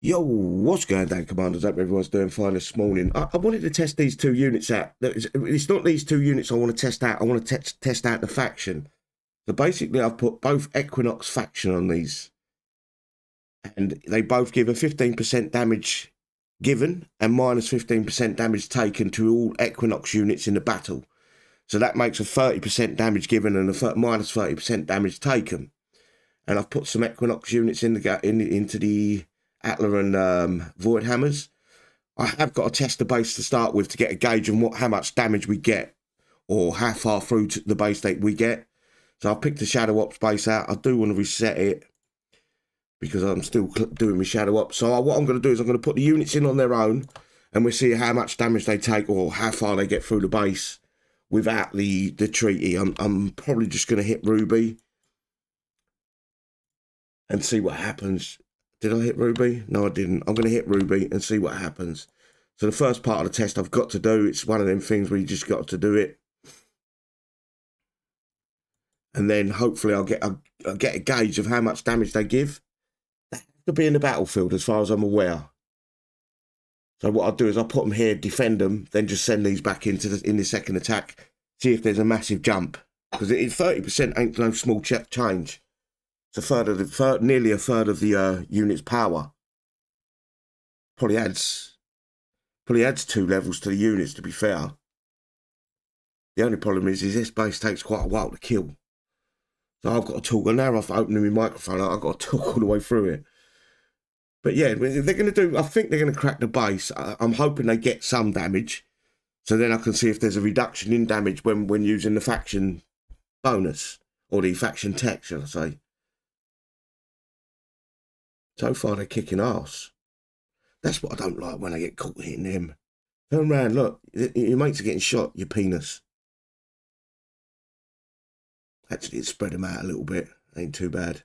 Yo, what's going down, Commanders? Hope everyone's doing fine this morning. I wanted to test these two units out. It's not these two units I want to test out. I want to test out the faction. So basically, I've put both Equinox faction on these. And they both give a 15% damage given and minus 15% damage taken to all Equinox units in the battle. So that makes a 30% damage given and a minus 30% damage taken. And I've put some Equinox units into the Atla and Void Hammers. I have got to test the base to start with to get a gauge on how much damage we get or how far through the base that we get. So I've picked the Shadow Ops base out. I do want to reset it because I'm still doing my Shadow Ops. So what I'm going to do is I'm going to put the units in on their own and we'll see how much damage they take or how far they get through the base without the treaty. I'm probably just going to hit Ruby and see what happens. Did I hit Ruby? No, I didn't. I'm going to hit Ruby and see what happens. So the first part of the test I've got to do, it's one of them things where you just got to do it. And then hopefully I'll get a gauge of how much damage they give. They have to be in the battlefield as far as I'm aware. So what I'll do is I'll put them here, defend them, then just send these back in the second attack. See if there's a massive jump. Because 30% ain't no small change. It's nearly a third of the unit's power. Probably adds 2 levels to the units, to be fair. The only problem is this base takes quite a while to kill. So I've got to talk, and now after opening my microphone, I've got to talk all the way through it. But yeah, they're going to do, I think they're going to crack the base. I'm hoping they get some damage. So then I can see if there's a reduction in damage when using the faction bonus, or the faction tech, shall I say. So far, they're kicking ass. That's what I don't like when I get caught hitting them. Turn around, look, your mates are getting shot, your penis. Actually, it spread them out a little bit. Ain't too bad.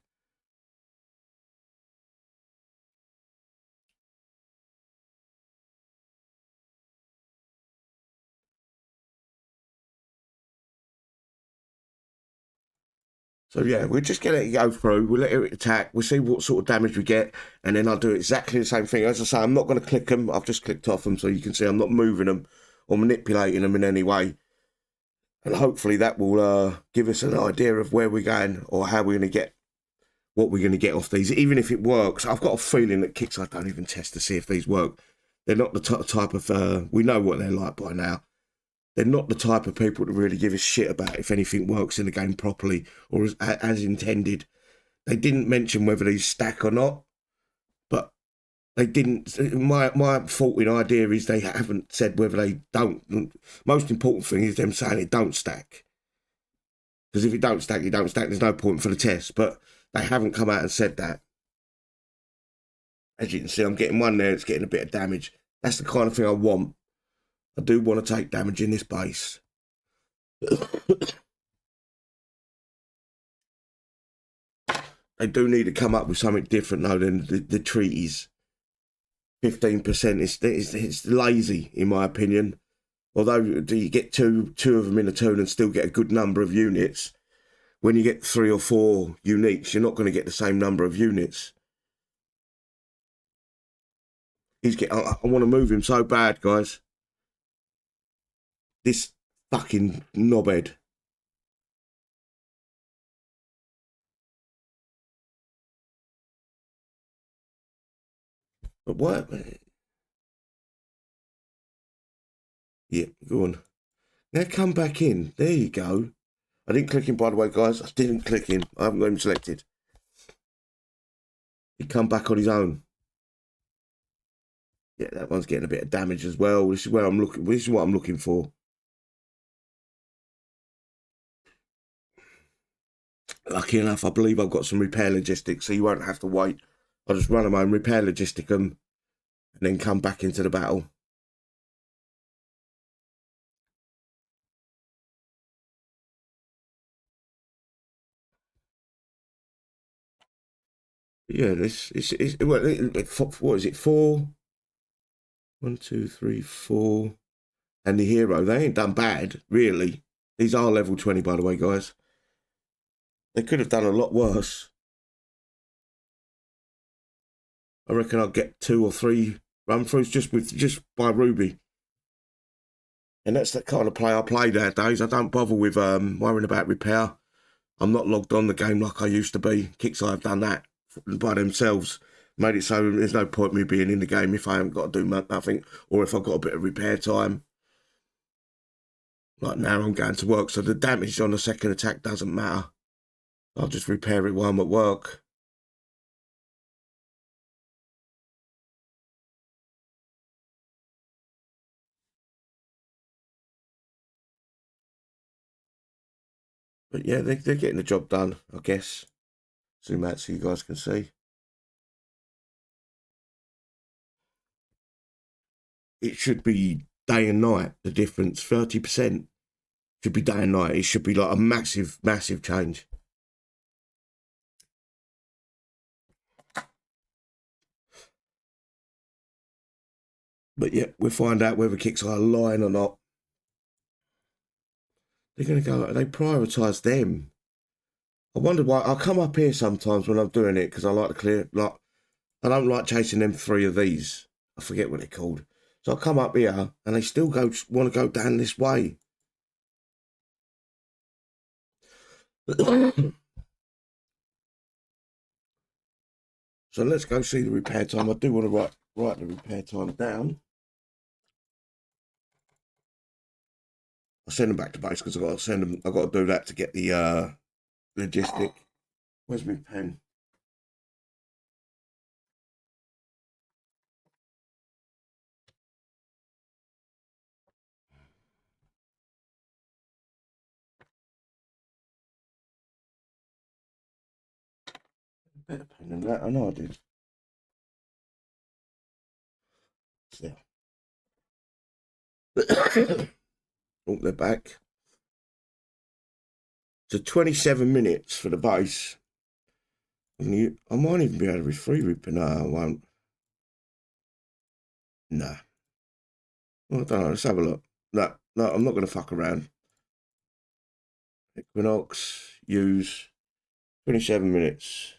So yeah, we'll just get it go through. We'll let it attack. We'll see what sort of damage we get, and then I'll do exactly the same thing. As I say, I'm not going to click them. I've just clicked off them, so you can see I'm not moving them or manipulating them in any way. And hopefully that will give us an idea of where we're going or how we're going to get what we're going to get off these. Even if it works, I've got a feeling that kicks I don't even test to see if these work. They're not the type of we know what they're like by now. They're not the type of people to really give a shit about if anything works in the game properly or as intended. They didn't mention whether these stack or not, but they didn't. My fault in idea is they haven't said whether they don't. Most important thing is them saying it don't stack. Because if it don't stack, it don't stack. There's no point for the test. But they haven't come out and said that. As you can see, I'm getting one there. It's getting a bit of damage. That's the kind of thing I want. I do want to take damage in this base. They do need to come up with something different though than the treaties. 15% it's lazy in my opinion. Although you get two of them in a turn and still get a good number of units. When you get 3 or 4 uniques, you're not going to get the same number of units. I want to move him so bad, guys. This fucking knobhead. But what? Yeah, go on. Now come back in. There you go. I didn't click him, by the way, guys. I didn't click him. I haven't got him selected. He'd come back on his own. Yeah, that one's getting a bit of damage as well. This is where I'm looking. This is what I'm looking for. Lucky enough, I believe I've got some repair logistics, so you won't have to wait. I'll just run them home, repair logistic them, and then come back into the battle. Yeah, what is it? 4? 1, 2, 3, 4. And the hero, they ain't done bad, really. These are level 20, by the way, guys. They could have done a lot worse. I reckon I'll get 2 or 3 run-throughs just by Ruby. And that's the kind of play I play nowadays. I don't bother with worrying about repair. I'm not logged on the game like I used to be. Kickside have done that by themselves. Made it so there's no point me being in the game if I haven't got to do nothing, or if I've got a bit of repair time. Like now I'm going to work, so the damage on the second attack doesn't matter. I'll just repair it while I'm at work. But yeah, they're getting the job done, I guess. Zoom out so you guys can see. It should be day and night, the difference, 30%. Should be day and night. It should be like a massive, massive change. But yeah, we'll find out whether kicks are lying or not. They're going to go, they prioritise them. I wonder why. I come up here sometimes when I'm doing it because I like to clear, like, I don't like chasing them 3 of these. I forget what they're called. So I come up here and they still want to go down this way. So let's go see the repair time. I do want to write the repair time down. I'll send them back to base because I've got to send them. I've got to do that to get the logistic. Where's my pen? Better pen than that. I know I did. So. Oh, they're back. So 27 minutes for the base. I might even be able to be free repair. No, I won't. Nah. Well, I don't know. Let's have a look. No, I'm not going to fuck around. Equinox, use 27 minutes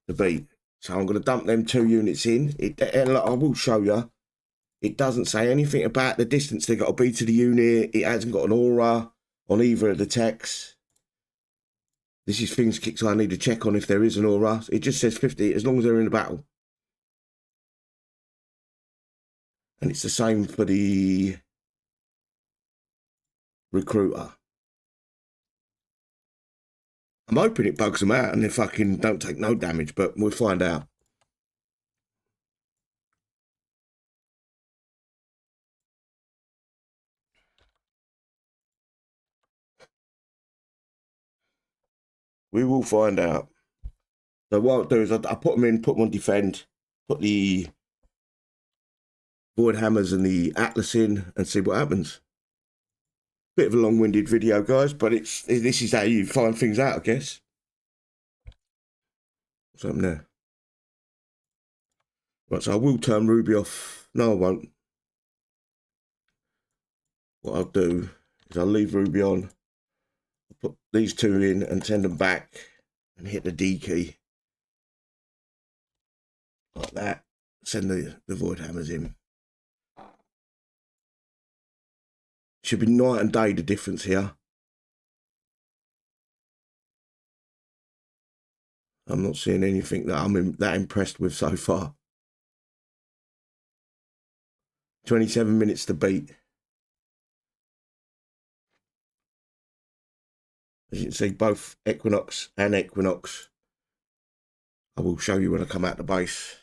to beat. So I'm going to dump them 2 units in. I will show you. It doesn't say anything about the distance they've got to be to the unit. It hasn't got an aura on either of the techs. This is things I need to check on if there is an aura. It just says 50 as long as they're in the battle. And it's the same for the recruiter. I'm hoping it bugs them out and they fucking don't take no damage, but we'll find out. We will find out. So what I'll do is I put them in, put them on defend, put the void hammers and the atlas in and see what happens. Bit of a long-winded video, guys, but this is how you find things out, I guess. Something there. Right, so I will turn Ruby off. No, I won't. What I'll do is I'll leave Ruby on, I'll put these 2 in and send them back and hit the D key. Like that. Send the void hammers in. Should be night and day, the difference here. I'm not seeing anything that I'm that impressed with so far. 27 minutes to beat. As you can see, both Equinox and Equinox. I will show you when I come out the base.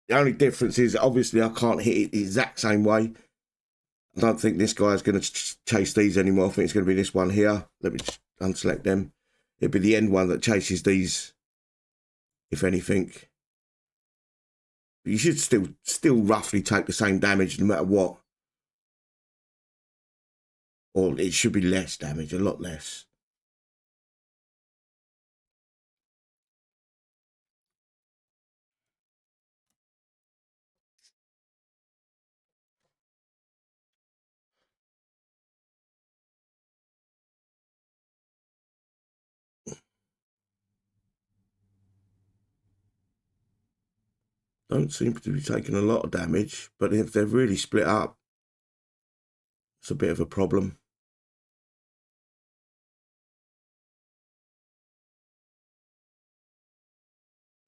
The only difference is, obviously, I can't hit it the exact same way. I don't think this guy's going to chase these anymore. I think it's going to be this one here. Let me just unselect them. It'll be the end one that chases these, if anything. But you should still roughly take the same damage no matter what. Or it should be less damage, a lot less. Don't seem to be taking a lot of damage, but if they're really split up, it's a bit of a problem.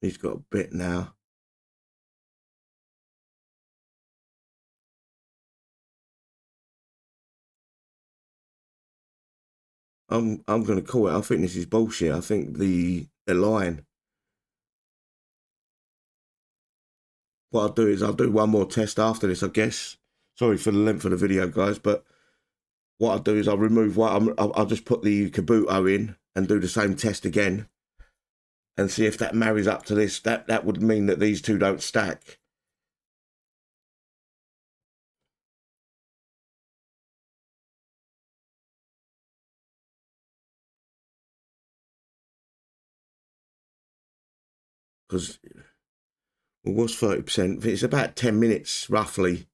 He's got a bit now. I'm going to call it. I think this is bullshit. I think they're lying. What I'll do is I'll do one more test after this, I guess. Sorry for the length of the video, guys, but what I'll do is I'll remove I'll just put the Kabuto in and do the same test again and see if that marries up to this. That would mean that these two don't stack. Because, well, what's 30%? It's about 10 minutes, roughly.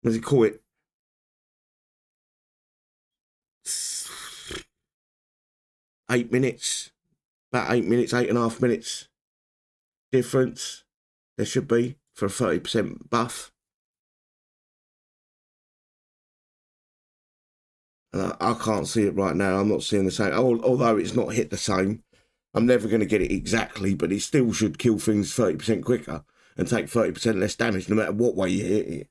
What does he call it? 8 minutes. About 8 minutes, 8.5 minutes difference there should be for a 30% buff. I can't see it right now. I'm not seeing the same. Although it's not hit the same. I'm never going to get it exactly, but it still should kill things 30% quicker and take 30% less damage no matter what way you hit it.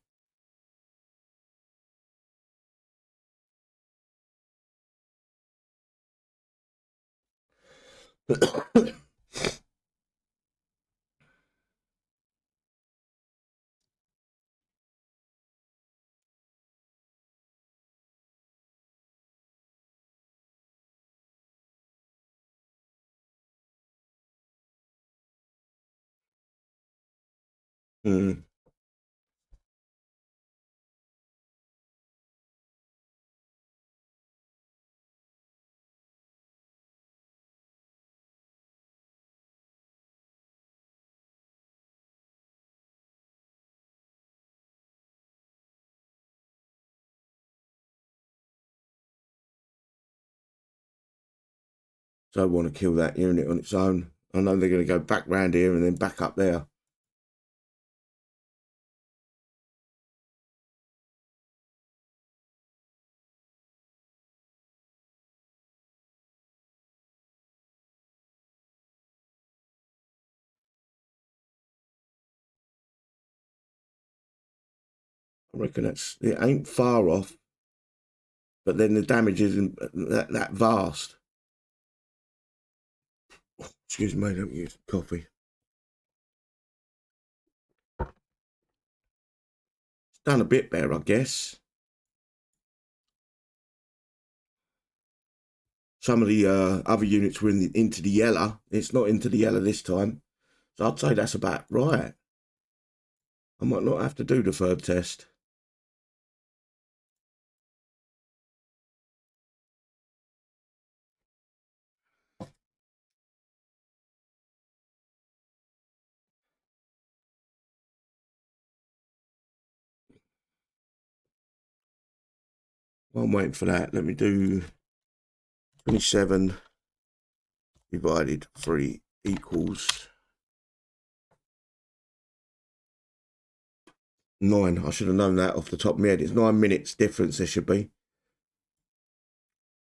Mm. So I want to kill that unit on its own. I know they're going to go back round here and then back up there. I reckon it ain't far off, but then the damage isn't that vast. Excuse me, don't use coffee. It's done a bit better, I guess. Some of the other units were into the yellow. It's not into the yellow this time. So I'd say that's about right. I might not have to do the third test. While I'm waiting for that, let me do 27 divided 3 equals 9. I should have known that off the top of my head. It's 9 minutes difference there should be.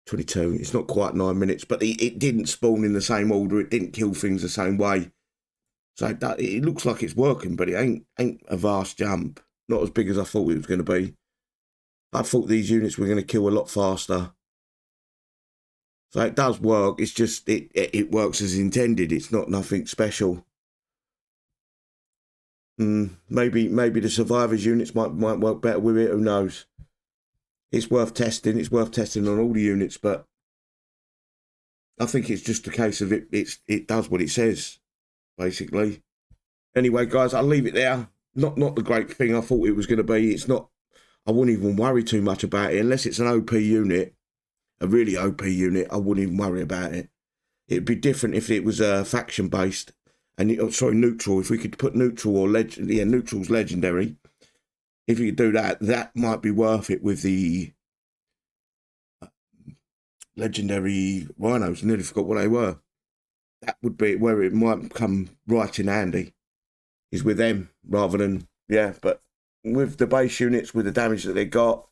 22. It's not quite 9 minutes, but it didn't spawn in the same order. It didn't kill things the same way. So it looks like it's working, but it ain't a vast jump. Not as big as I thought it was going to be. I thought these units were going to kill a lot faster. So it does work. It's just it works as intended. It's not nothing special. Maybe the survivors units might work better with it. Who knows? It's worth testing. It's worth testing on all the units, but I think it's just a case of it does what it says, basically. Anyway, guys, I'll leave it there. Not the great thing I thought it was going to be. It's not. I wouldn't even worry too much about it unless it's an OP unit, a really OP unit. I wouldn't even worry about it. It'd be different if it was faction based and neutral. If we could put neutral or legend, yeah, neutral's legendary. If you could do that, that might be worth it with the legendary rhinos. I nearly forgot what they were. That would be where it might come right in handy. is with them rather than, yeah, but with the base units, with the damage that they got,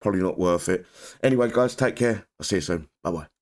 probably not worth it. Anyway, guys, take care. I'll see you soon. Bye-bye.